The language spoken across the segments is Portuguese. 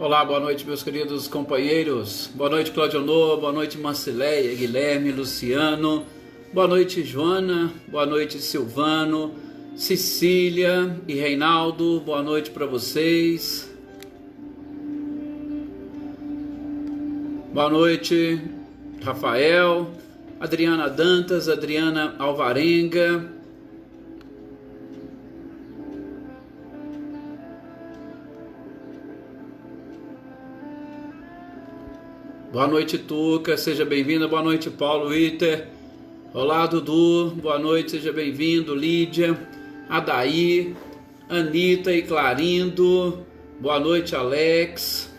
Olá, boa noite, meus queridos companheiros. Boa noite, Claudionor. Boa noite, Marcileia, Guilherme, Luciano. Boa noite, Joana. Boa noite, Silvano, Cecília e Reinaldo. Boa noite para vocês. Boa noite, Rafael, Adriana Dantas, Adriana Alvarenga. Boa noite, Tuca, seja bem-vinda. Boa noite, Paulo Iter. Olá, Dudu, boa noite, seja bem-vindo. Lídia, Adaí, Anitta e Clarindo. Boa noite, Alex.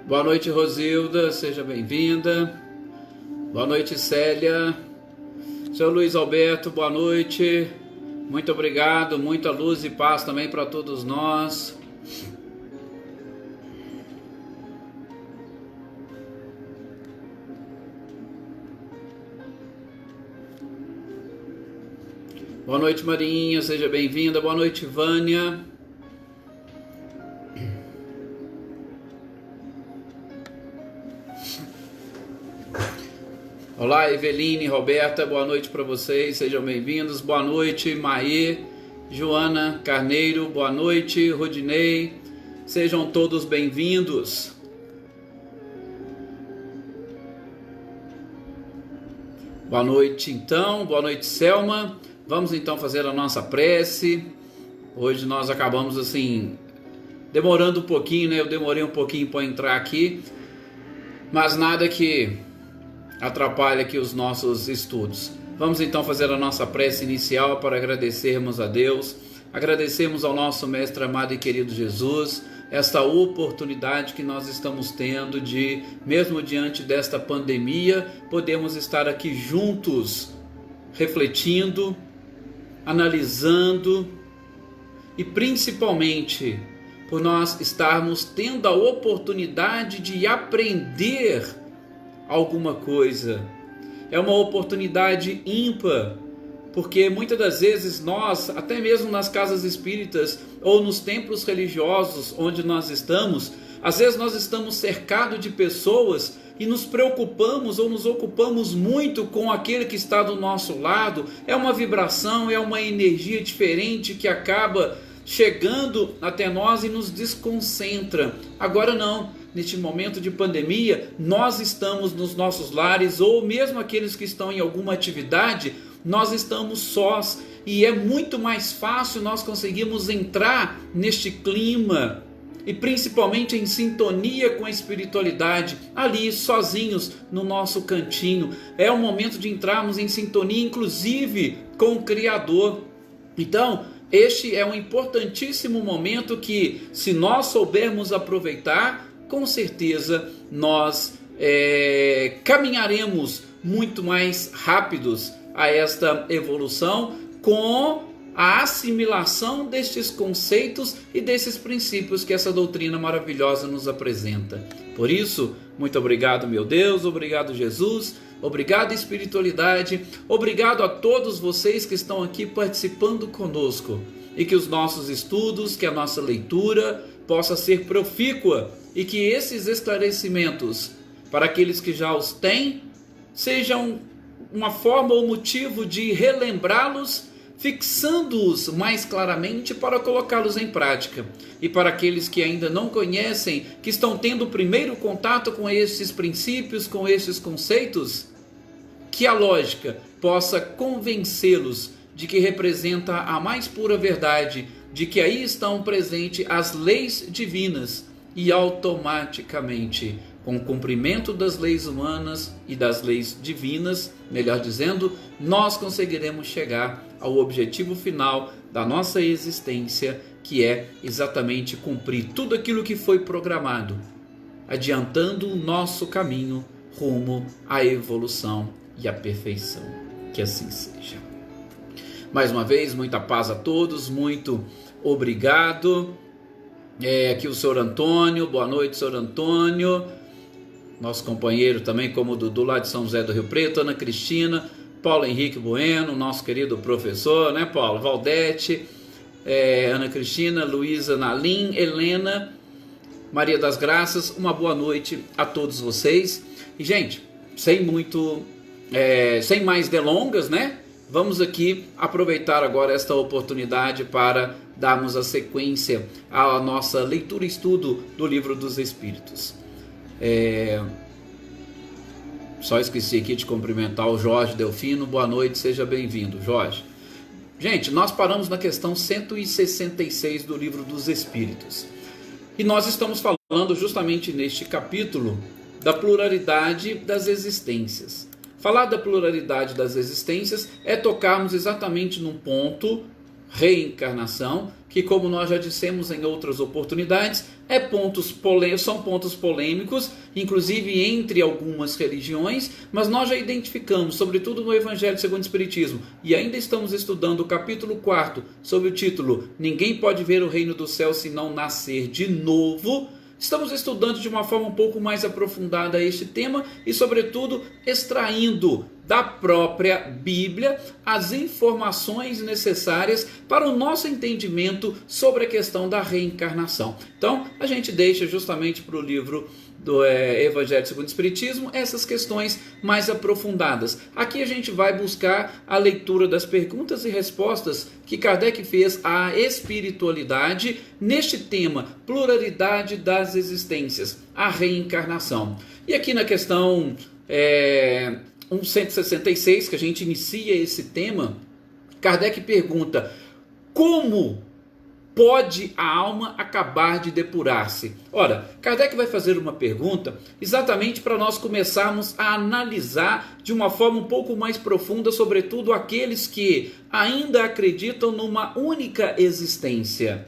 Boa noite, Rosilda, seja bem-vinda. Boa noite, Célia. Seu Luiz Alberto, boa noite. Muito obrigado, muita luz e paz também para todos nós. Boa noite, Marinha, seja bem-vinda. Boa noite, Vânia. Olá, Eveline, Roberta, boa noite para vocês, sejam bem-vindos. Boa noite, Maê, Joana Carneiro, boa noite, Rodinei, sejam todos bem-vindos. Boa noite, então, boa noite, Selma. Vamos então fazer a nossa prece. Hoje nós acabamos assim, demorando um pouquinho, né? Eu demorei um pouquinho para entrar aqui, mas nada que atrapalha aqui os nossos estudos. Vamos então fazer a nossa prece inicial para agradecermos a Deus, agradecermos ao nosso mestre amado e querido Jesus, esta oportunidade que nós estamos tendo de, mesmo diante desta pandemia, podemos estar aqui juntos, refletindo, analisando e principalmente por nós estarmos tendo a oportunidade de aprender alguma coisa. É uma oportunidade ímpar, porque muitas das vezes nós, até mesmo nas casas espíritas ou nos templos religiosos onde nós estamos, às vezes nós estamos cercados de pessoas e nos preocupamos ou nos ocupamos muito com aquele que está do nosso lado. É uma vibração, é uma energia diferente que acaba chegando até nós e nos desconcentra. Agora não. Neste momento de pandemia, nós estamos nos nossos lares, ou mesmo aqueles que estão em alguma atividade, nós estamos sós, e é muito mais fácil nós conseguirmos entrar neste clima, e principalmente em sintonia com a espiritualidade, ali sozinhos no nosso cantinho. É o momento de entrarmos em sintonia, inclusive com o Criador. Então, este é um importantíssimo momento que, se nós soubermos aproveitar, com certeza nós caminharemos muito mais rápidos a esta evolução com a assimilação destes conceitos e desses princípios que essa doutrina maravilhosa nos apresenta. Por isso, muito obrigado, meu Deus, obrigado, Jesus, obrigado, espiritualidade, obrigado a todos vocês que estão aqui participando conosco, e que os nossos estudos, que a nossa leitura possa ser profícua, e que esses esclarecimentos, para aqueles que já os têm, sejam uma forma ou motivo de relembrá-los, fixando-os mais claramente para colocá-los em prática. E para aqueles que ainda não conhecem, que estão tendo o primeiro contato com esses princípios, com esses conceitos, que a lógica possa convencê-los de que representa a mais pura verdade, de que aí estão presentes as leis divinas, e automaticamente, com o cumprimento das leis humanas e das leis divinas, melhor dizendo, nós conseguiremos chegar ao objetivo final da nossa existência, que é exatamente cumprir tudo aquilo que foi programado, adiantando o nosso caminho rumo à evolução e à perfeição. Que assim seja. Mais uma vez, muita paz a todos, muito obrigado. Aqui o senhor Antônio, boa noite, senhor Antônio. nosso companheiro também, como o Dudu lá de São José do Rio Preto, Ana Cristina, Paulo Henrique Bueno, nosso querido professor, né, Paulo? Valdete, Ana Cristina, Luísa Nalim, Helena, Maria das Graças, uma boa noite a todos vocês. E, gente, sem mais delongas, né? Vamos aqui aproveitar agora esta oportunidade para darmos a sequência à nossa leitura e estudo do Livro dos Espíritos. Só esqueci aqui de cumprimentar o Jorge Delfino. Boa noite, seja bem-vindo, Jorge. Gente, nós paramos na questão 166 do Livro dos Espíritos. E nós estamos falando justamente neste capítulo da pluralidade das existências. Falar da pluralidade das existências é tocarmos exatamente num ponto, reencarnação, que, como nós já dissemos em outras oportunidades, são pontos polêmicos, inclusive entre algumas religiões, mas nós já identificamos, sobretudo no Evangelho segundo o Espiritismo, e ainda estamos estudando o capítulo 4, sob o título Ninguém pode ver o reino do céu se não nascer de novo. Estamos estudando de uma forma um pouco mais aprofundada este tema e, sobretudo, extraindo da própria Bíblia as informações necessárias para o nosso entendimento sobre a questão da reencarnação. Então, a gente deixa justamente para o livro do Evangelho segundo o Espiritismo essas questões mais aprofundadas. Aqui a gente vai buscar a leitura das perguntas e respostas que Kardec fez à espiritualidade neste tema, pluralidade das existências, a reencarnação. E aqui na questão 166, que a gente inicia esse tema, Kardec pergunta: como pode a alma acabar de depurar-se? Ora, Kardec vai fazer uma pergunta exatamente para nós começarmos a analisar de uma forma um pouco mais profunda, sobretudo aqueles que ainda acreditam numa única existência.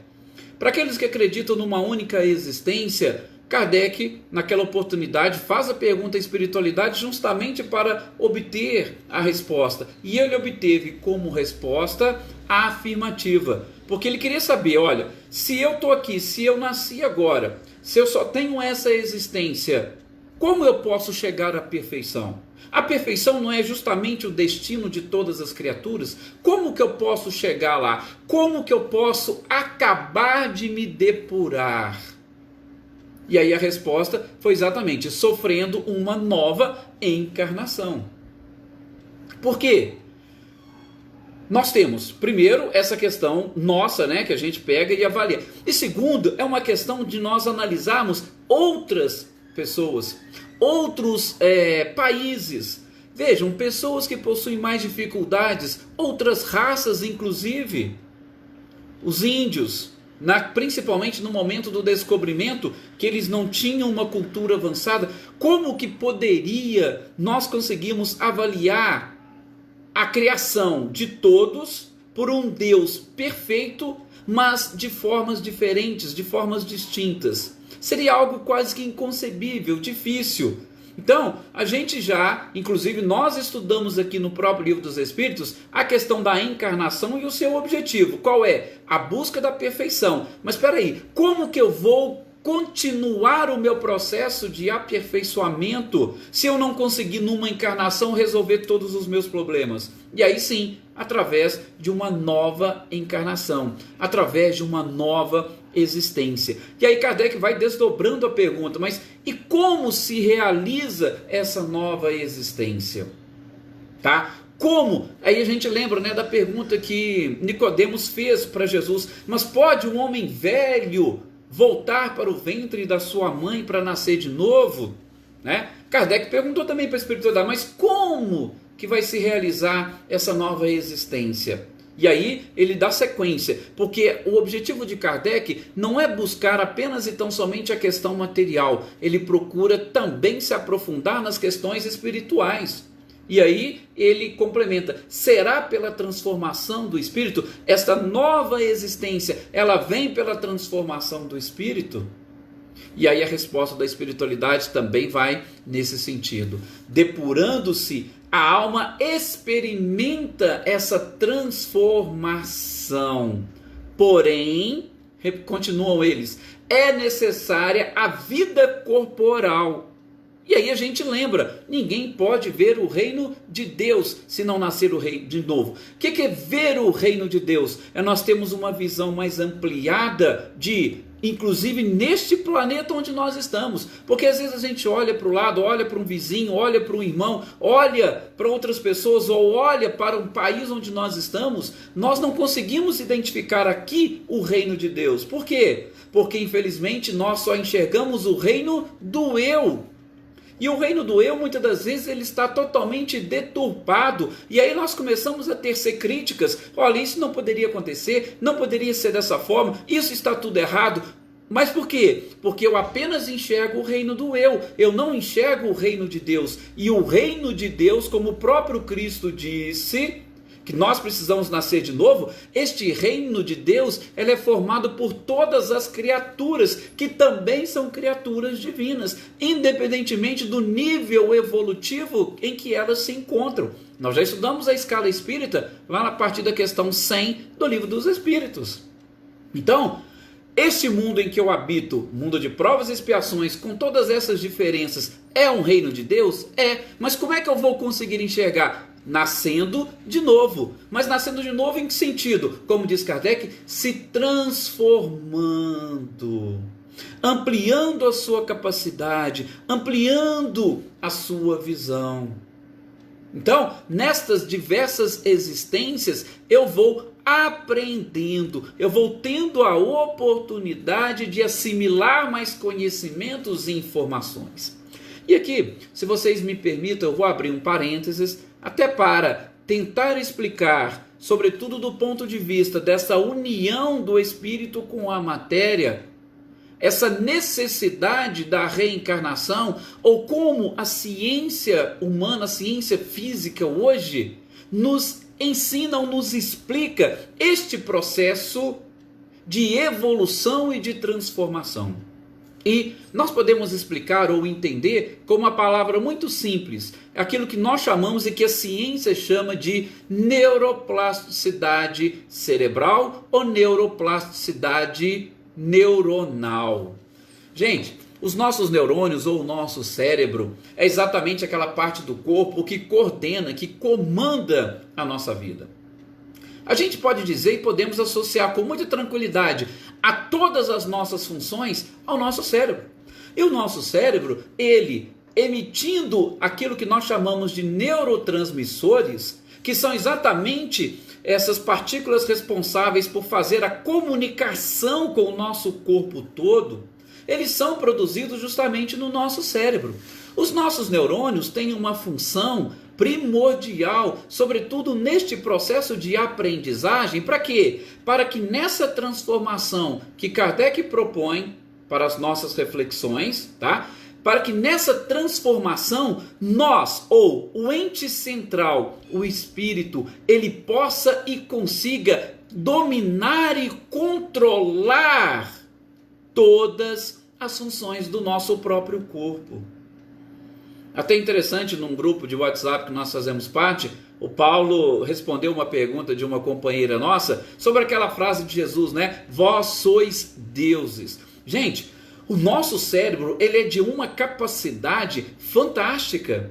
Para aqueles que acreditam numa única existência, Kardec, naquela oportunidade, faz a pergunta à espiritualidade justamente para obter a resposta. E ele obteve como resposta a afirmativa. Porque ele queria saber, olha, se eu estou aqui, se eu nasci agora, se eu só tenho essa existência, como eu posso chegar à perfeição? A perfeição não é justamente o destino de todas as criaturas? Como que eu posso chegar lá? Como que eu posso acabar de me depurar? E aí a resposta foi exatamente sofrendo uma nova encarnação. Por quê? Nós temos, primeiro, essa questão nossa, né, que a gente pega e avalia. E segundo, é uma questão de nós analisarmos outras pessoas, outros países. Vejam, pessoas que possuem mais dificuldades, outras raças inclusive, os índios, principalmente no momento do descobrimento, que eles não tinham uma cultura avançada. Como que poderia nós conseguirmos avaliar a criação de todos por um Deus perfeito, mas de formas diferentes, de formas distintas? Seria algo quase que inconcebível, difícil. Então, a gente já, inclusive nós estudamos aqui no próprio Livro dos Espíritos, a questão da encarnação e o seu objetivo. Qual é? A busca da perfeição. Mas espera aí, como que eu vou continuar o meu processo de aperfeiçoamento se eu não conseguir numa encarnação resolver todos os meus problemas? E aí sim, através de uma nova encarnação, através de uma nova existência. E aí Kardec vai desdobrando a pergunta, mas e como se realiza essa nova existência? Tá? Como? Aí a gente lembra, né, da pergunta que Nicodemos fez para Jesus: mas pode um homem velho voltar para o ventre da sua mãe para nascer de novo? Né? Kardec perguntou também para a espiritualidade: mas como que vai se realizar essa nova existência? E aí ele dá sequência, porque o objetivo de Kardec não é buscar apenas e tão somente a questão material, ele procura também se aprofundar nas questões espirituais. E aí ele complementa: será pela transformação do espírito? Esta nova existência, ela vem pela transformação do espírito? E aí a resposta da espiritualidade também vai nesse sentido. Depurando-se, a alma experimenta essa transformação. Porém, continuam eles, é necessária a vida corporal. E aí a gente lembra, ninguém pode ver o reino de Deus se não nascer o reino de novo. O que é ver o reino de Deus? É nós termos uma visão mais ampliada inclusive neste planeta onde nós estamos. Porque às vezes a gente olha para o lado, olha para um vizinho, olha para um irmão, olha para outras pessoas ou olha para um país onde nós estamos, nós não conseguimos identificar aqui o reino de Deus. Por quê? Porque infelizmente nós só enxergamos o reino do eu. E o reino do eu, muitas das vezes, ele está totalmente deturpado. E aí nós começamos a tecer críticas. Olha, isso não poderia acontecer, não poderia ser dessa forma, isso está tudo errado. Mas por quê? Porque eu apenas enxergo o reino do eu não enxergo o reino de Deus. E o reino de Deus, como o próprio Cristo disse, que nós precisamos nascer de novo, este reino de Deus, ele é formado por todas as criaturas, que também são criaturas divinas, independentemente do nível evolutivo em que elas se encontram. Nós já estudamos a escala espírita, lá na partir da questão 100 do Livro dos Espíritos. Então, este mundo em que eu habito, mundo de provas e expiações, com todas essas diferenças, é um reino de Deus? É, mas como é que eu vou conseguir enxergar? Nascendo de novo. Mas nascendo de novo em que sentido? Como diz Kardec, se transformando, ampliando a sua capacidade, ampliando a sua visão. Então, nestas diversas existências, eu vou aprendendo, eu vou tendo a oportunidade de assimilar mais conhecimentos e informações. E aqui, se vocês me permitam, eu vou abrir um parênteses, até para tentar explicar, sobretudo do ponto de vista dessa união do espírito com a matéria, essa necessidade da reencarnação, ou como a ciência humana, a ciência física hoje, nos ensina ou nos explica este processo de evolução e de transformação. E nós podemos explicar ou entender com uma palavra muito simples, aquilo que nós chamamos e que a ciência chama de neuroplasticidade cerebral ou neuroplasticidade neuronal. Gente, os nossos neurônios ou o nosso cérebro é exatamente aquela parte do corpo que coordena, que comanda a nossa vida. A gente pode dizer e podemos associar com muita tranquilidade a todas as nossas funções ao nosso cérebro. E o nosso cérebro, ele emitindo aquilo que nós chamamos de neurotransmissores, que são exatamente essas partículas responsáveis por fazer a comunicação com o nosso corpo todo, eles são produzidos justamente no nosso cérebro. Os nossos neurônios têm uma função primordial, sobretudo neste processo de aprendizagem, para quê? Para que nessa transformação que Kardec propõe para as nossas reflexões, tá? Para que nessa transformação nós, ou o ente central, o espírito, ele possa e consiga dominar e controlar todas as funções do nosso próprio corpo. Até interessante, num grupo de WhatsApp que nós fazemos parte, o Paulo respondeu uma pergunta de uma companheira nossa sobre aquela frase de Jesus, né? Vós sois deuses. Gente, o nosso cérebro, ele é de uma capacidade fantástica,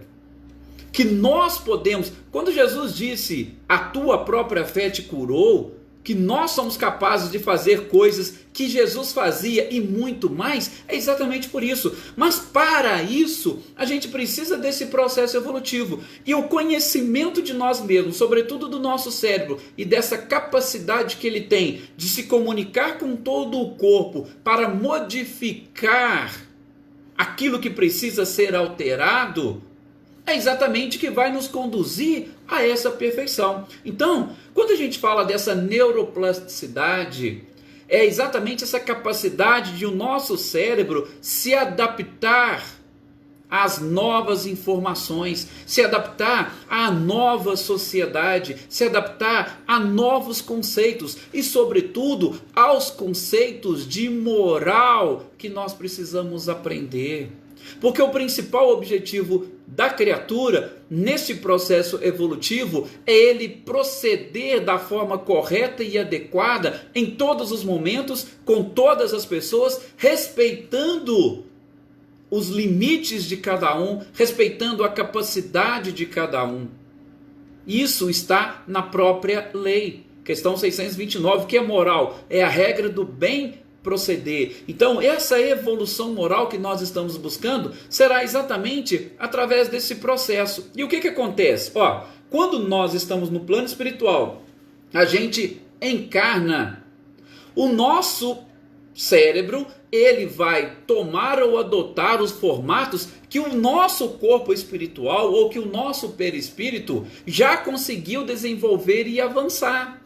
que nós podemos, quando Jesus disse, a tua própria fé te curou, que nós somos capazes de fazer coisas que Jesus fazia e muito mais, é exatamente por isso. Mas para isso, a gente precisa desse processo evolutivo. E o conhecimento de nós mesmos, sobretudo do nosso cérebro, e dessa capacidade que ele tem de se comunicar com todo o corpo para modificar aquilo que precisa ser alterado, é exatamente que vai nos conduzir a essa perfeição. Então, quando a gente fala dessa neuroplasticidade, é exatamente essa capacidade de o nosso cérebro se adaptar às novas informações, se adaptar à nova sociedade, se adaptar a novos conceitos e, sobretudo, aos conceitos de moral que nós precisamos aprender. Porque o principal objetivo da criatura, neste processo evolutivo, é ele proceder da forma correta e adequada em todos os momentos, com todas as pessoas, respeitando os limites de cada um, respeitando a capacidade de cada um. Isso está na própria lei. Questão 629, que é moral? É a regra do bem proceder. Então, essa evolução moral que nós estamos buscando será exatamente através desse processo. E o que acontece? Quando nós estamos no plano espiritual, a gente encarna. O nosso cérebro, ele vai tomar ou adotar os formatos que o nosso corpo espiritual ou que o nosso perispírito já conseguiu desenvolver e avançar.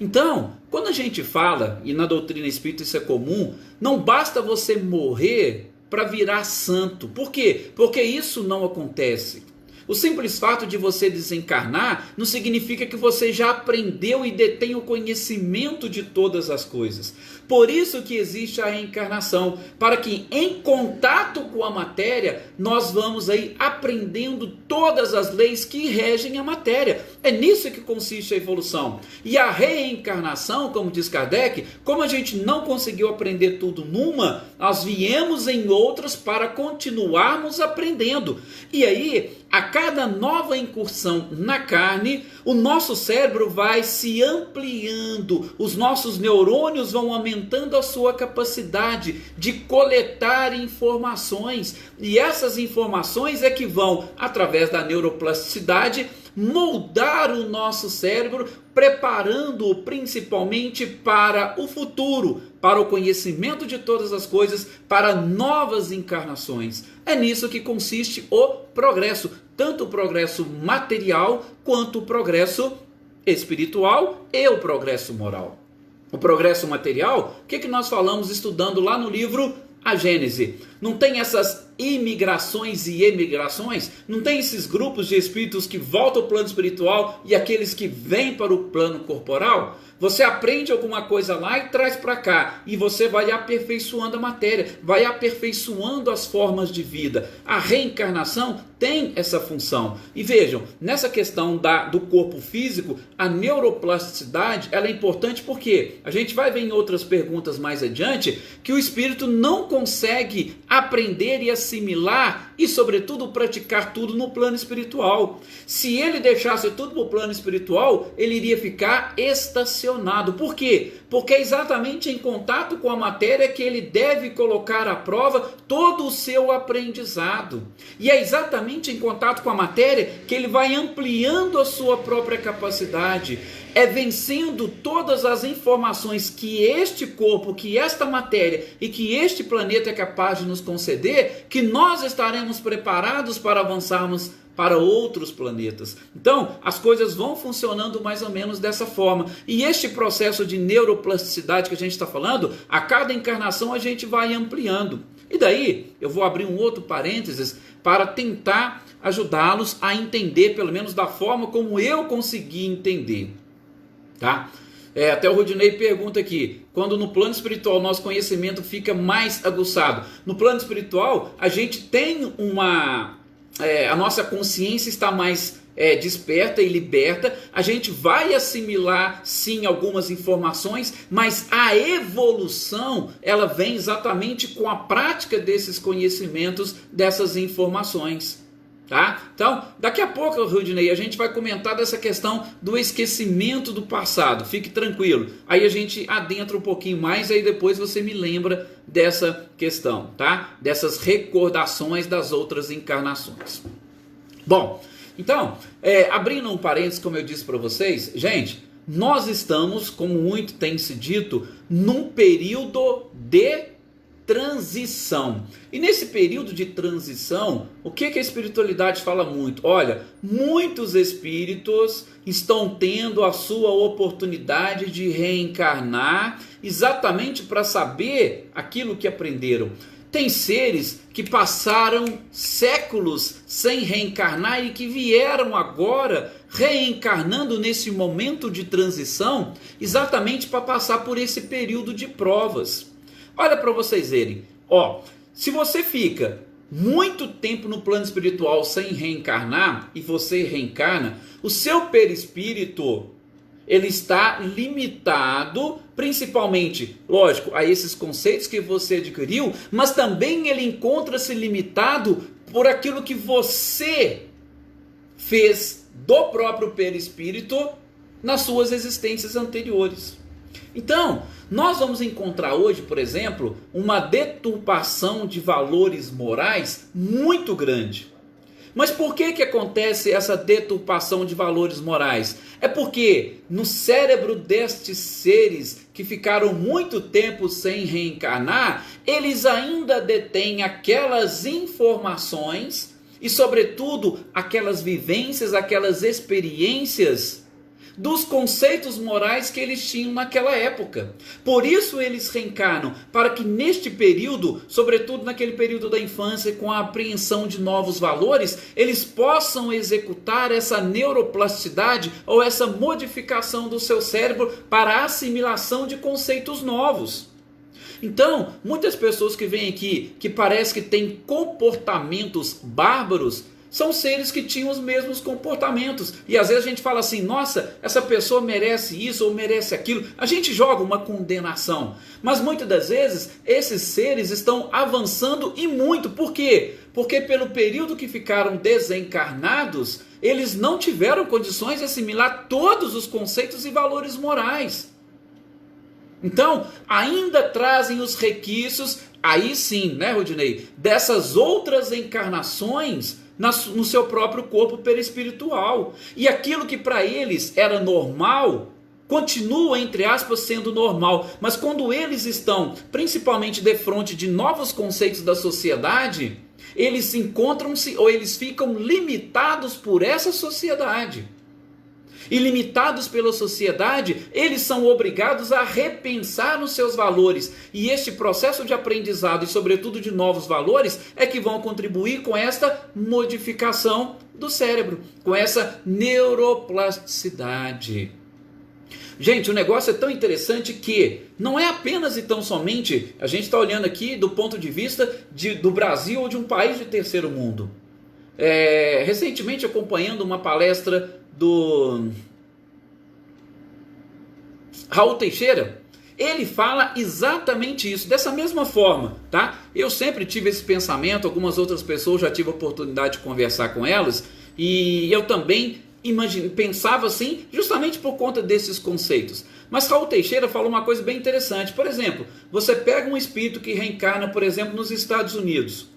Então, quando a gente fala, e na doutrina espírita isso é comum, não basta você morrer para virar santo. Por quê? Porque isso não acontece. O simples fato de você desencarnar não significa que você já aprendeu e detém o conhecimento de todas as coisas. Por isso que existe a reencarnação, para que em contato com a matéria, nós vamos aí aprendendo todas as leis que regem a matéria. É nisso que consiste a evolução. E a reencarnação, como diz Kardec, como a gente não conseguiu aprender tudo numa, nós viemos em outras para continuarmos aprendendo. E aí, a cada nova incursão na carne, o nosso cérebro vai se ampliando, os nossos neurônios vão aumentando a sua capacidade de coletar informações. E essas informações é que vão, através da neuroplasticidade, moldar o nosso cérebro, preparando-o principalmente para o futuro, para o conhecimento de todas as coisas, para novas encarnações. É nisso que consiste o progresso, tanto o progresso material quanto o progresso espiritual e o progresso moral. O progresso material, o que nós falamos estudando lá no livro A Gênese? Não tem essas imigrações e emigrações? Não tem esses grupos de espíritos que voltam ao plano espiritual e aqueles que vêm para o plano corporal? Você aprende alguma coisa lá e traz para cá. E você vai aperfeiçoando a matéria, vai aperfeiçoando as formas de vida. A reencarnação tem essa função. E vejam, nessa questão do corpo físico, a neuroplasticidade ela é importante porque a gente vai ver em outras perguntas mais adiante que o espírito não consegue aprender e assimilar e, sobretudo, praticar tudo no plano espiritual. Se ele deixasse tudo no plano espiritual, ele iria ficar estacionado. Por quê? Porque é exatamente em contato com a matéria que ele deve colocar à prova todo o seu aprendizado. E é exatamente em contato com a matéria que ele vai ampliando a sua própria capacidade. É vencendo todas as informações que este corpo, que esta matéria e que este planeta é capaz de nos conceder, que nós estaremos preparados para avançarmos para outros planetas. Então, as coisas vão funcionando mais ou menos dessa forma. E este processo de neuroplasticidade que a gente está falando, a cada encarnação a gente vai ampliando. E daí, eu vou abrir um outro parênteses para tentar ajudá-los a entender, pelo menos da forma como eu consegui entender. Tá? Até o Rudinei pergunta aqui, quando no plano espiritual nosso conhecimento fica mais aguçado? No plano espiritual a gente tem a nossa consciência está mais desperta e liberta, a gente vai assimilar sim algumas informações, mas a evolução ela vem exatamente com a prática desses conhecimentos, dessas informações. Tá? Então, daqui a pouco, Rudinei, a gente vai comentar dessa questão do esquecimento do passado. Fique tranquilo. Aí a gente adentra um pouquinho mais, aí depois você me lembra dessa questão, tá? Dessas recordações das outras encarnações. Bom, então, abrindo um parênteses, como eu disse para vocês, gente, nós estamos, como muito tem se dito, num período de transição. E nesse período de transição, o que a espiritualidade fala muito? Olha, muitos espíritos estão tendo a sua oportunidade de reencarnar exatamente para saber aquilo que aprenderam. Tem seres que passaram séculos sem reencarnar e que vieram agora reencarnando nesse momento de transição exatamente para passar por esse período de provas. Olha para vocês verem, se você fica muito tempo no plano espiritual sem reencarnar e você reencarna, o seu perispírito ele está limitado, principalmente, lógico, a esses conceitos que você adquiriu, mas também ele encontra-se limitado por aquilo que você fez do próprio perispírito nas suas existências anteriores. Então, nós vamos encontrar hoje, por exemplo, uma deturpação de valores morais muito grande. Mas por que acontece essa deturpação de valores morais? É porque no cérebro destes seres que ficaram muito tempo sem reencarnar, eles ainda detêm aquelas informações e, sobretudo, aquelas vivências, aquelas experiências dos conceitos morais que eles tinham naquela época. Por isso eles reencarnam, para que neste período, sobretudo naquele período da infância, com a apreensão de novos valores, eles possam executar essa neuroplasticidade ou essa modificação do seu cérebro para a assimilação de conceitos novos. Então, muitas pessoas que vêm aqui, que parece que têm comportamentos bárbaros, são seres que tinham os mesmos comportamentos. E às vezes a gente fala assim, nossa, essa pessoa merece isso ou merece aquilo. A gente joga uma condenação. Mas muitas das vezes esses seres estão avançando e muito. Por quê? Porque pelo período que ficaram desencarnados, eles não tiveram condições de assimilar todos os conceitos e valores morais. Então, ainda trazem os requisitos, aí sim, né, Rodinei, dessas outras encarnações no seu próprio corpo perispiritual. E aquilo que para eles era normal, continua, entre aspas, sendo normal. Mas quando eles estão, principalmente defronte de novos conceitos da sociedade, eles encontram-se ou eles ficam limitados por essa sociedade. E limitados pela sociedade, eles são obrigados a repensar os seus valores. E este processo de aprendizado e, sobretudo, de novos valores é que vão contribuir com esta modificação do cérebro, com essa neuroplasticidade. Gente, o negócio é tão interessante que não é apenas e tão somente, a gente está olhando aqui do ponto de vista do Brasil ou de um país de terceiro mundo. Recentemente, acompanhando uma palestra do Raul Teixeira, ele fala exatamente isso, dessa mesma forma, tá? Eu sempre tive esse pensamento, algumas outras pessoas já tive a oportunidade de conversar com elas, e eu também pensava assim, justamente por conta desses conceitos. Mas Raul Teixeira falou uma coisa bem interessante. Por exemplo, você pega um espírito que reencarna, por exemplo, nos Estados Unidos.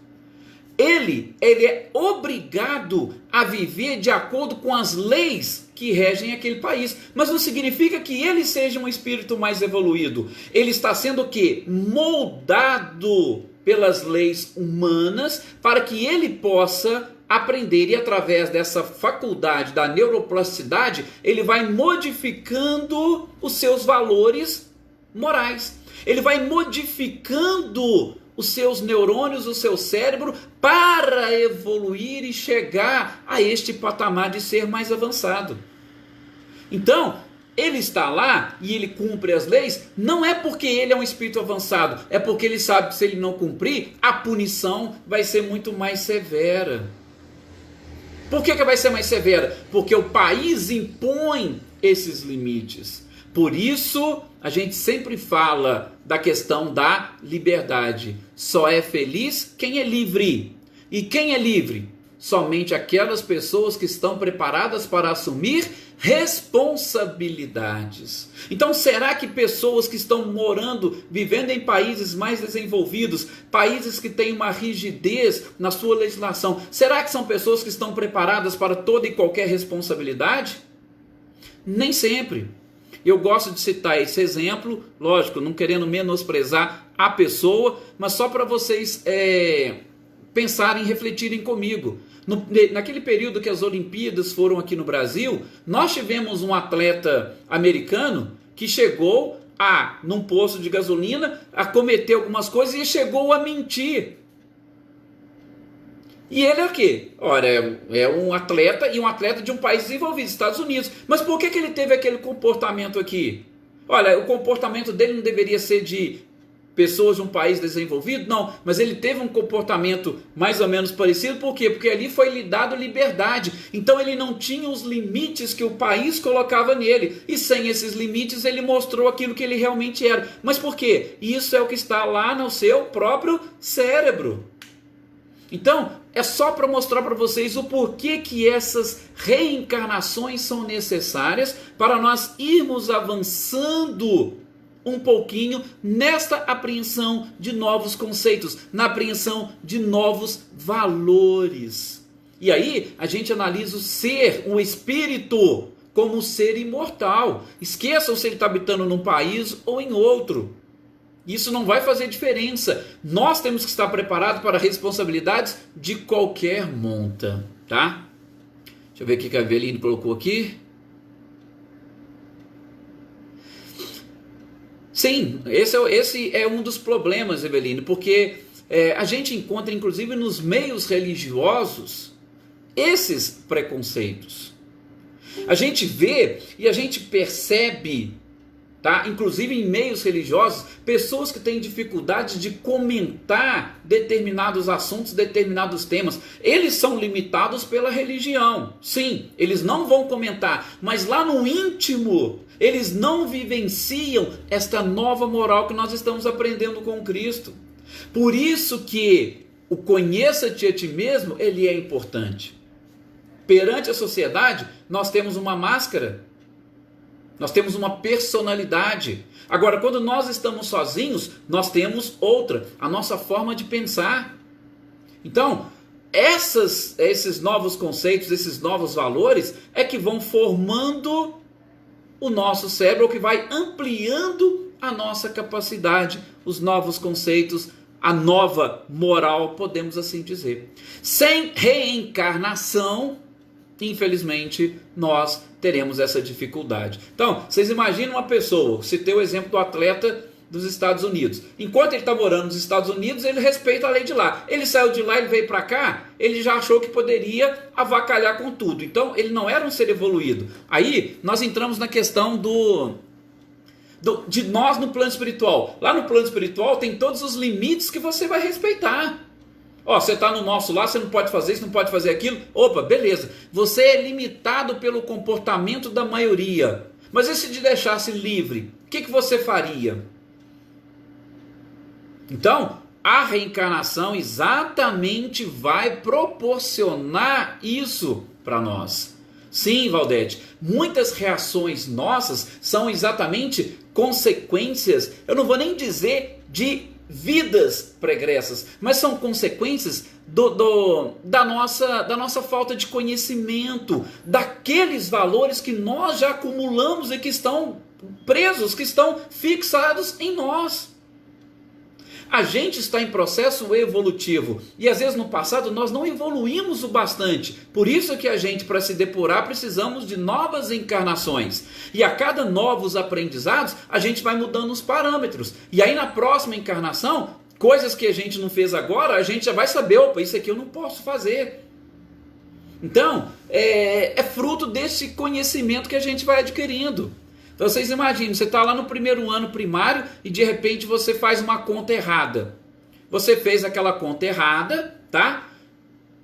Ele é obrigado a viver de acordo com as leis que regem aquele país. Mas não significa que ele seja um espírito mais evoluído. Ele está sendo o quê? Moldado pelas leis humanas para que ele possa aprender. E através dessa faculdade da neuroplasticidade, ele vai modificando os seus valores morais. Ele vai modificando os seus neurônios, o seu cérebro, para evoluir e chegar a este patamar de ser mais avançado. Então, ele está lá e ele cumpre as leis, não é porque ele é um espírito avançado, é porque ele sabe que se ele não cumprir, a punição vai ser muito mais severa. Por que vai ser mais severa? Porque o país impõe esses limites. Por isso, a gente sempre fala da questão da liberdade. Só é feliz quem é livre. E quem é livre? Somente aquelas pessoas que estão preparadas para assumir responsabilidades. Então, será que pessoas que estão morando, vivendo em países mais desenvolvidos, países que têm uma rigidez na sua legislação, será que são pessoas que estão preparadas para toda e qualquer responsabilidade? Nem sempre. Eu gosto de citar esse exemplo, lógico, não querendo menosprezar a pessoa, mas só para vocês pensarem, refletirem comigo. Naquele período que as Olimpíadas foram aqui no Brasil, nós tivemos um atleta americano que chegou num posto de gasolina, a cometer algumas coisas e chegou a mentir. E ele é o quê? Ora, é um atleta e um atleta de um país desenvolvido, Estados Unidos. Mas por que ele teve aquele comportamento aqui? Olha, o comportamento dele não deveria ser de pessoas de um país desenvolvido? Não, mas ele teve um comportamento mais ou menos parecido. Por quê? Porque ali foi lhe dado liberdade. Então ele não tinha os limites que o país colocava nele. E sem esses limites ele mostrou aquilo que ele realmente era. Mas por quê? Isso é o que está lá no seu próprio cérebro. Então, é só para mostrar para vocês o porquê que essas reencarnações são necessárias para nós irmos avançando um pouquinho nesta apreensão de novos conceitos, na apreensão de novos valores. E aí a gente analisa o ser, o espírito, como um ser imortal. Esqueçam se ele está habitando num país ou em outro. Isso não vai fazer diferença. Nós temos que estar preparados para responsabilidades de qualquer monta, tá? Deixa eu ver o que a Eveline colocou aqui. Sim, esse é um dos problemas, Eveline, porque a gente encontra, inclusive, nos meios religiosos, esses preconceitos. A gente vê e a gente percebe, tá? Inclusive em meios religiosos, pessoas que têm dificuldade de comentar determinados assuntos, determinados temas. Eles são limitados pela religião. Sim, eles não vão comentar, mas lá no íntimo, eles não vivenciam esta nova moral que nós estamos aprendendo com Cristo. Por isso que o conheça-te a ti mesmo, ele é importante. Perante a sociedade, nós temos uma máscara. Nós temos uma personalidade. Agora, quando nós estamos sozinhos, nós temos outra, a nossa forma de pensar. Então, esses novos conceitos, esses novos valores, é que vão formando o nosso cérebro, que vai ampliando a nossa capacidade, os novos conceitos, a nova moral, podemos assim dizer. Sem reencarnação, infelizmente, nós teremos essa dificuldade. Então, vocês imaginam uma pessoa, citei o exemplo do atleta dos Estados Unidos. Enquanto ele está morando nos Estados Unidos, ele respeita a lei de lá. Ele saiu de lá, ele veio para cá, ele já achou que poderia avacalhar com tudo. Então, ele não era um ser evoluído. Aí, nós entramos na questão de nós no plano espiritual. Lá no plano espiritual tem todos os limites que você vai respeitar. Ó, você está no nosso lá, você não pode fazer isso, não pode fazer aquilo. Opa, beleza. Você é limitado pelo comportamento da maioria. Mas e se te deixasse livre? O que você faria? Então, a reencarnação exatamente vai proporcionar isso para nós. Sim, Valdete, muitas reações nossas são exatamente consequências, eu não vou nem dizer de vidas pregressas, mas são consequências da nossa falta de conhecimento, daqueles valores que nós já acumulamos e que estão presos, que estão fixados em nós. A gente está em processo evolutivo e às vezes no passado nós não evoluímos o bastante. Por isso que a gente, para se depurar, precisamos de novas encarnações. E a cada novos aprendizados, a gente vai mudando os parâmetros. E aí na próxima encarnação, coisas que a gente não fez agora, a gente já vai saber, opa, isso aqui eu não posso fazer. Então, é fruto desse conhecimento que a gente vai adquirindo. Então vocês imaginem, você está lá no primeiro ano primário e de repente você faz uma conta errada. Você fez aquela conta errada, tá?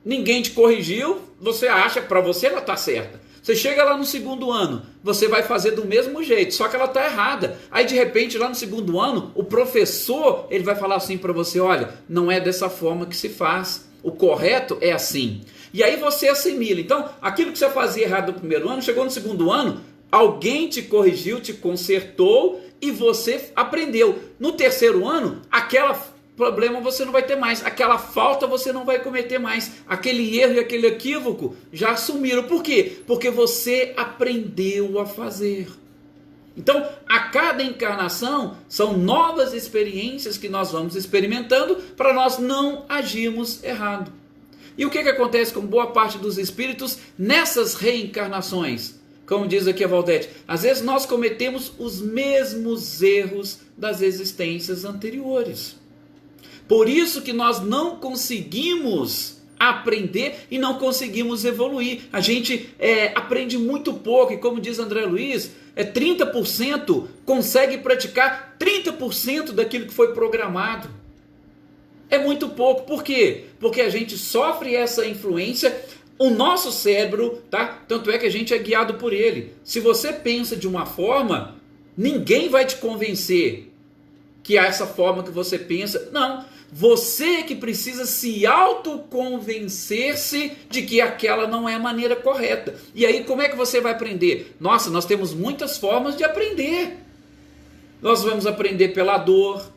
Ninguém te corrigiu, você acha, para você ela está certa. Você chega lá no segundo ano, você vai fazer do mesmo jeito, só que ela está errada. Aí de repente lá no segundo ano, o professor ele vai falar assim para você, olha, não é dessa forma que se faz, o correto é assim. E aí você assimila. Então aquilo que você fazia errado no primeiro ano, chegou no segundo ano, alguém te corrigiu, te consertou e você aprendeu. No terceiro ano, aquele problema você não vai ter mais, aquela falta você não vai cometer mais, aquele erro e aquele equívoco já assumiram. Por quê? Porque você aprendeu a fazer. Então, a cada encarnação são novas experiências que nós vamos experimentando para nós não agirmos errado. E o que acontece com boa parte dos espíritos nessas reencarnações? Como diz aqui a Valdete, às vezes nós cometemos os mesmos erros das existências anteriores. Por isso que nós não conseguimos a aprender e não conseguimos evoluir. A gente aprende muito pouco, e como diz André Luiz, 30% consegue praticar 30% daquilo que foi programado. É muito pouco. Por quê? Porque a gente sofre essa influência. O nosso cérebro, tá? Tanto é que a gente é guiado por ele. Se você pensa de uma forma, ninguém vai te convencer que é essa forma que você pensa. Não. Você que precisa se autoconvencer-se de que aquela não é a maneira correta. E aí, como é que você vai aprender? Nossa, nós temos muitas formas de aprender. Nós vamos aprender pela dor,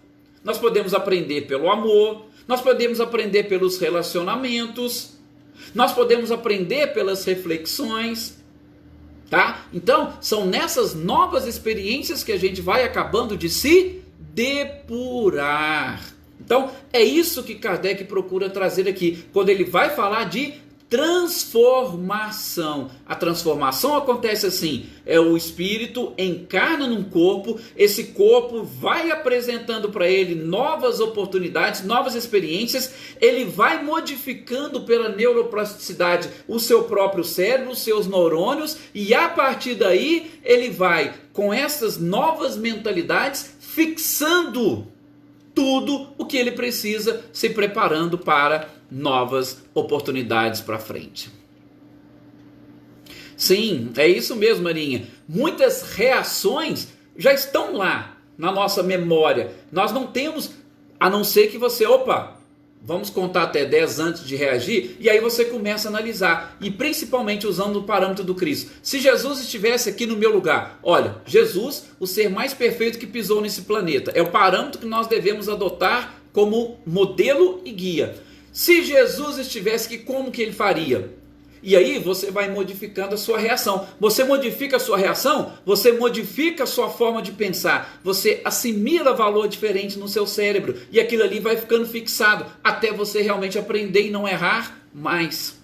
nós podemos aprender pelo amor, nós podemos aprender pelos relacionamentos, nós podemos aprender pelas reflexões, tá? Então, são nessas novas experiências que a gente vai acabando de se depurar. Então, é isso que Kardec procura trazer aqui, quando ele vai falar de transformação. A transformação acontece assim, o espírito encarna num corpo, esse corpo vai apresentando para ele novas oportunidades, novas experiências, ele vai modificando pela neuroplasticidade o seu próprio cérebro, os seus neurônios, e a partir daí ele vai, com essas novas mentalidades, fixando tudo o que ele precisa, se preparando para novas oportunidades para frente. Sim, é isso mesmo, Marinha. Muitas reações já estão lá na nossa memória. Nós não temos, a não ser que você, vamos contar até 10 antes de reagir, e aí você começa a analisar, e principalmente usando o parâmetro do Cristo. Se Jesus estivesse aqui no meu lugar, olha, Jesus, o ser mais perfeito que pisou nesse planeta, é o parâmetro que nós devemos adotar como modelo e guia. Se Jesus estivesse aqui, como que ele faria? E aí você vai modificando a sua reação. Você modifica a sua reação, você modifica a sua forma de pensar. Você assimila valor diferente no seu cérebro. E aquilo ali vai ficando fixado até você realmente aprender e não errar mais.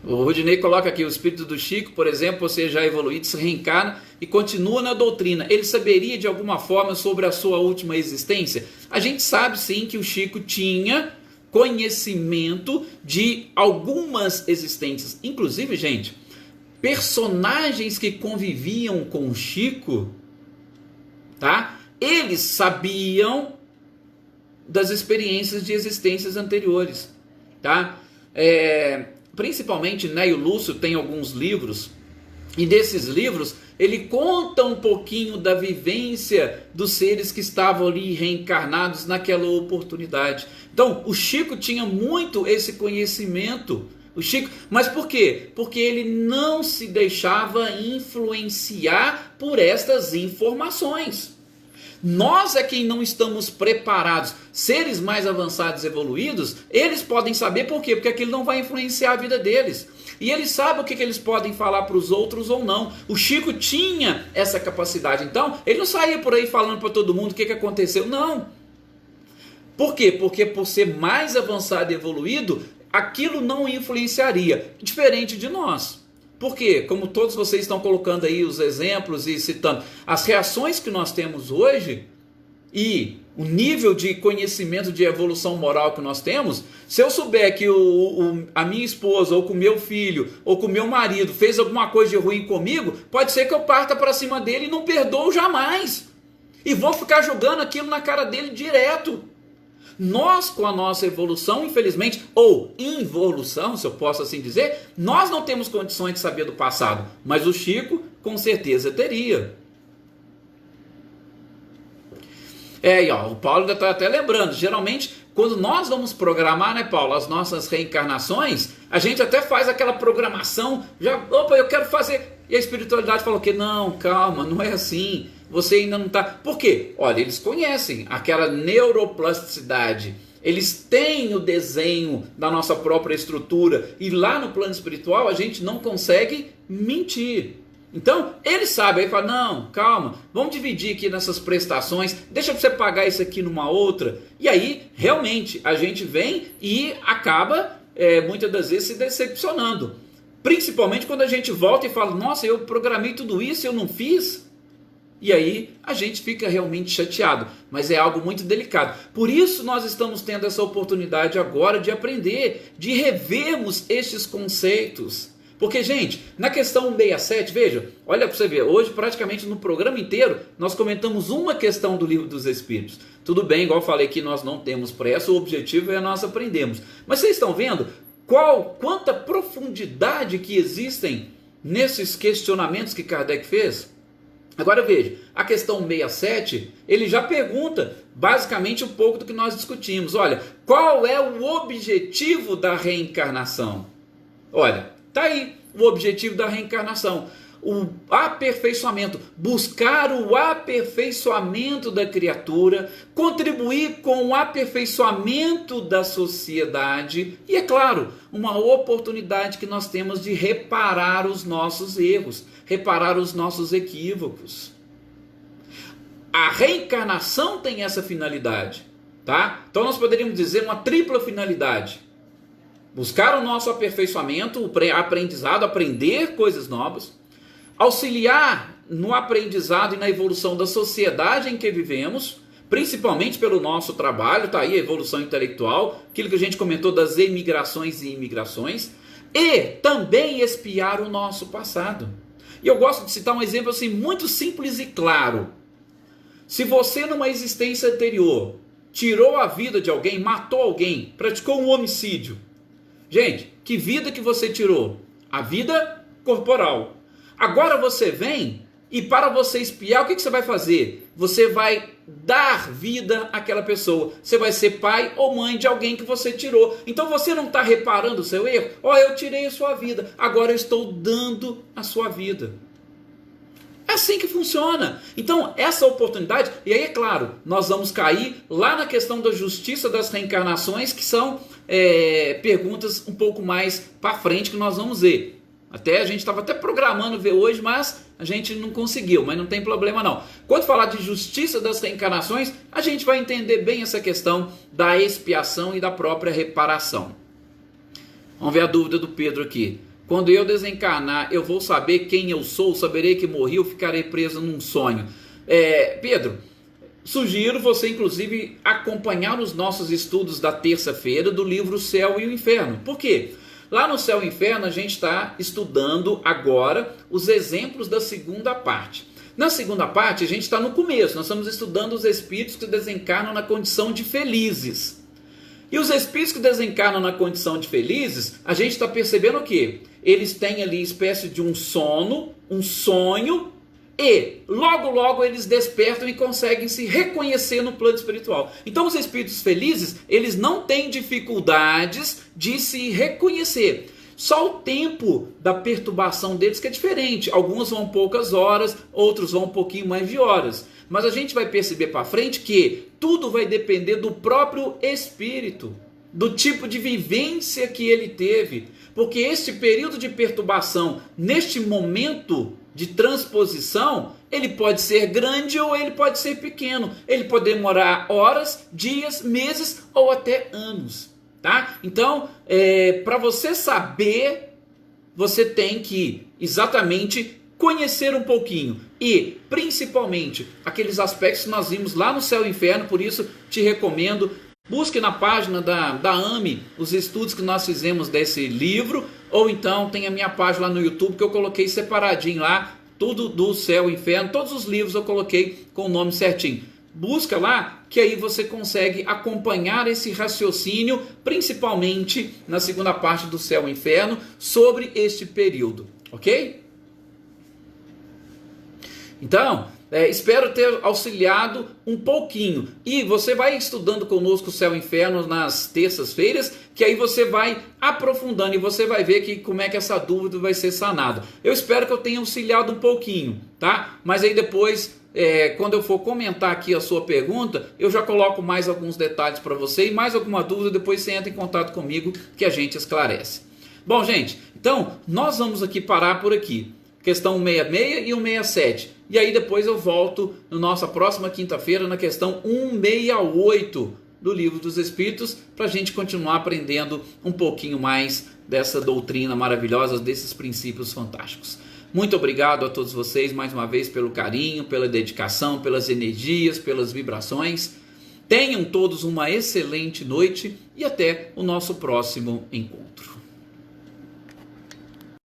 O Rudinei coloca aqui, o espírito do Chico, por exemplo, você já evoluído, se reencarna e continua na doutrina. Ele saberia de alguma forma sobre a sua última existência? A gente sabe sim que o Chico tinha conhecimento de algumas existências. Inclusive, gente, personagens que conviviam com o Chico, tá? Eles sabiam das experiências de existências anteriores, tá? Principalmente Neio Lúcio tem alguns livros, e desses livros ele conta um pouquinho da vivência dos seres que estavam ali reencarnados naquela oportunidade. Então o Chico tinha muito esse conhecimento, mas por quê? Porque ele não se deixava influenciar por estas informações. Nós é quem não estamos preparados. Seres mais avançados, evoluídos, eles podem saber por quê? Porque aquilo não vai influenciar a vida deles. E eles sabem o que eles podem falar para os outros ou não. O Chico tinha essa capacidade. Então, ele não saía por aí falando para todo mundo o que aconteceu. Não. Por quê? Porque por ser mais avançado e evoluído, aquilo não influenciaria. Diferente de nós. Por quê? Como todos vocês estão colocando aí os exemplos e citando, as reações que nós temos hoje e o nível de conhecimento de evolução moral que nós temos, se eu souber que a minha esposa, ou com o meu filho, ou com o meu marido fez alguma coisa de ruim comigo, pode ser que eu parta para cima dele e não perdoo jamais. E vou ficar jogando aquilo na cara dele direto. Nós, com a nossa evolução, infelizmente, ou involução, se eu posso assim dizer, nós não temos condições de saber do passado, mas o Chico, com certeza, teria. E o Paulo ainda está até lembrando, geralmente, quando nós vamos programar, né, Paulo, as nossas reencarnações, a gente até faz aquela programação, eu quero fazer, e a espiritualidade falou que não, calma, não é assim. Você ainda não está... Por quê? Olha, eles conhecem aquela neuroplasticidade. Eles têm o desenho da nossa própria estrutura. E lá no plano espiritual a gente não consegue mentir. Então, eles sabem. Aí fala, não, calma, vamos dividir aqui nessas prestações. Deixa você pagar isso aqui numa outra. E aí, realmente, a gente vem e acaba, muitas das vezes, se decepcionando. Principalmente quando a gente volta e fala, nossa, eu programei tudo isso e eu não fiz. E aí a gente fica realmente chateado, mas é algo muito delicado. Por isso nós estamos tendo essa oportunidade agora de aprender, de revermos estes conceitos. Porque, gente, na questão 67, veja, olha para você ver, hoje praticamente no programa inteiro nós comentamos uma questão do Livro dos Espíritos. Tudo bem, igual eu falei que nós não temos pressa, o objetivo é nós aprendermos. Mas vocês estão vendo quanta profundidade que existem nesses questionamentos que Kardec fez? Agora veja, a questão 67, ele já pergunta basicamente um pouco do que nós discutimos. Olha, qual é o objetivo da reencarnação? Olha, está aí o objetivo da reencarnação. O aperfeiçoamento, buscar o aperfeiçoamento da criatura, contribuir com o aperfeiçoamento da sociedade e, é claro, uma oportunidade que nós temos de reparar os nossos erros, reparar os nossos equívocos. A reencarnação tem essa finalidade, tá? Então nós poderíamos dizer uma tripla finalidade: buscar o nosso aperfeiçoamento, o aprendizado, aprender coisas novas, auxiliar no aprendizado e na evolução da sociedade em que vivemos, principalmente pelo nosso trabalho, está aí a evolução intelectual, aquilo que a gente comentou das emigrações e imigrações, e também expiar o nosso passado. E eu gosto de citar um exemplo assim muito simples e claro. Se você numa existência anterior tirou a vida de alguém, matou alguém, praticou um homicídio, gente, que vida que você tirou? A vida corporal. Agora você vem e para você expiar, o que você vai fazer? Você vai dar vida àquela pessoa. Você vai ser pai ou mãe de alguém que você tirou. Então você não está reparando o seu erro? Eu tirei a sua vida, agora eu estou dando a sua vida. É assim que funciona. Então, essa oportunidade, e aí é claro, nós vamos cair lá na questão da justiça das reencarnações, que são perguntas um pouco mais para frente que nós vamos ver. Até a gente estava até programando ver hoje, mas a gente não conseguiu, mas não tem problema não. Quando falar de justiça das reencarnações, a gente vai entender bem essa questão da expiação e da própria reparação. Vamos ver a dúvida do Pedro aqui. Quando eu desencarnar, eu vou saber quem eu sou, saberei que morri ou ficarei preso num sonho. Pedro, sugiro você inclusive acompanhar os nossos estudos da terça-feira do livro O Céu e o Inferno. Por quê? Lá no Céu e Inferno a gente está estudando agora os exemplos da segunda parte. Na segunda parte a gente está no começo, nós estamos estudando os espíritos que desencarnam na condição de felizes. E os espíritos que desencarnam na condição de felizes, a gente está percebendo o quê? Eles têm ali espécie de um sono, um sonho, e logo logo eles despertam e conseguem se reconhecer no plano espiritual. Então os espíritos felizes, eles não têm dificuldades de se reconhecer. Só o tempo da perturbação deles que é diferente. Alguns vão poucas horas, outros vão um pouquinho mais de horas. Mas a gente vai perceber para frente que tudo vai depender do próprio espírito, do tipo de vivência que ele teve. Porque este período de perturbação, neste momento de transposição, ele pode ser grande ou ele pode ser pequeno. Ele pode demorar horas, dias, meses ou até anos. Tá? Então, para você saber, você tem que exatamente conhecer um pouquinho. E, principalmente, aqueles aspectos que nós vimos lá no Céu e Inferno. Por isso, te recomendo, busque na página da AME os estudos que nós fizemos desse livro, ou então tem a minha página lá no YouTube que eu coloquei separadinho lá, tudo do Céu e Inferno, todos os livros eu coloquei com o nome certinho. Busca lá, que aí você consegue acompanhar esse raciocínio, principalmente na segunda parte do Céu e Inferno, sobre este período, ok? Então, espero ter auxiliado um pouquinho. E você vai estudando conosco o Céu e Inferno nas terças-feiras, que aí você vai aprofundando e você vai ver que como é que essa dúvida vai ser sanada. Eu espero que eu tenha auxiliado um pouquinho, tá? Mas aí depois, quando eu for comentar aqui a sua pergunta, eu já coloco mais alguns detalhes para você e mais alguma dúvida, depois você entra em contato comigo que a gente esclarece. Bom, gente, então nós vamos aqui parar por aqui. Questão 166 e 167. E aí depois eu volto na nossa próxima quinta-feira na questão 168 do Livro dos Espíritos, para a gente continuar aprendendo um pouquinho mais dessa doutrina maravilhosa, desses princípios fantásticos. Muito obrigado a todos vocês mais uma vez pelo carinho, pela dedicação, pelas energias, pelas vibrações. Tenham todos uma excelente noite e até o nosso próximo encontro.